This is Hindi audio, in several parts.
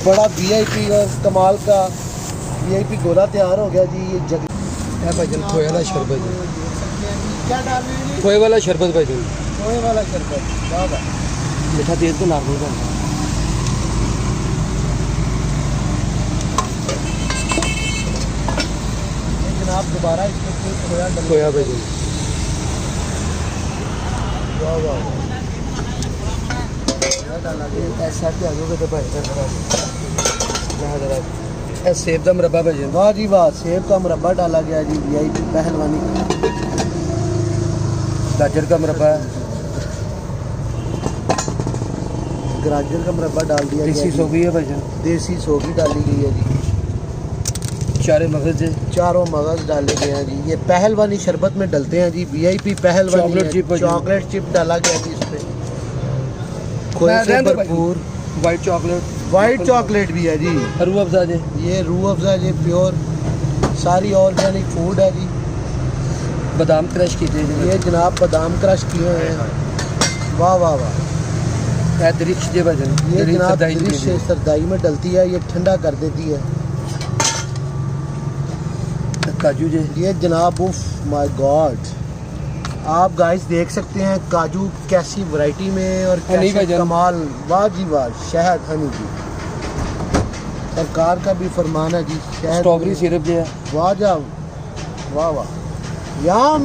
बड़ा वीआईपी और कमाल का वीआईपी गोला तैयार हो गया जी। ये जग है भाईजान खोए वाला शरबत जी। क्या डाल रहे हैं? खोए वाला शरबत भाईजान। खोए वाला शरबत। वाह वाह। मीठा तेज तो नॉर्मल का ये जनाब दोबारा इसमें खोया डाल खोया भाईजान। वाह वाह। खोया डाला गया। ऐसा क्या होगा तो भाईजान यहाँ जरा ए सेब दा मुरब्बा भाईजान। वाह जी वाह। सेब का मुरब्बा डाला गया जी वीआईपी पहलवानी का। गाजर का मुरब्बा, गाजर का मुरब्बा डाल दिया गया देसी जी। सोगी है भाईजान। देसी सोगी डाली गई है जी। चारे मगज है। चारों मगज डाले गए हैं जी। ये पहलवानी शरबत में डलते हैं जी। वीआईपी पहलवानी चॉकलेट चिप है जी। चॉकलेट चिप डाला गया जी इसमें। खोए से भरपूर वाइट चॉकलेट, वाइट चॉकलेट भी है जी। रूह अफ़ज़ा जी। ये रूह अफ़ज़ा जी प्योर सारी ऑर्गेनिक फूड है जी। बादाम क्रश कीते जी। ये जनाब बादाम क्रश किए हुए हैं। वाह वाह वाह। ए दरिश जी भाईजान। ये दरिश जनाब सरदाई दरिश जी। सरदाई में डलती है। ये ठंडा कर देती है। काजू जी। ये जनाब उफ माय गॉड। आप गाइस देख सकते हैं काजू कैसी वैरायटी में और हनी कैसे भाईजान। कमाल। वाह जी वाह। शहद हनी जी। सरकार का भी फरमान है जी। शहद स्ट्रॉबेरी सिरप जी है। वाह जा वाह वाह। यम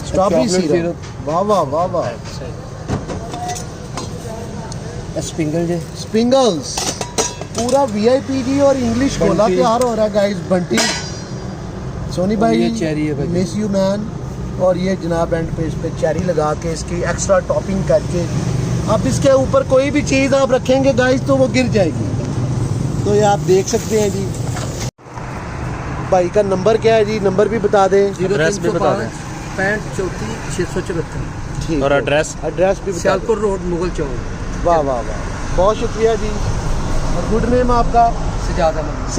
स्ट्रॉबेरी चॉकलेट सिरप। वाह वाह वाह वाह। स्प्रिंगल जी। स्प्रिंगल्स पूरा वीआईपी जी। और इंग्लिश गोला बंटी। तैयार हो रहा है गाइस। बंटी सोनी और भाई ये चेरी है भाई। Miss you man. और ये जनाब एंड पे इस पे चेरी लगा के इसकी एक्स्ट्रा टॉपिंग करके अब इसके ऊपर कोई भी चीज़ आप रखेंगे गाइस तो वो गिर जाएगी। तो ये आप देख सकते हैं जी। भाई का नंबर क्या है जी? नंबर भी बता दें। 0305 65 34 674। ठीक और है। एड्रेस एड्रेस भी बता दें। सियालपुर रोड मुगल चौक। वाह वाह वाह। बहुत शुक्रिया जी। और गुड नेम आपका? सजाद अहमद।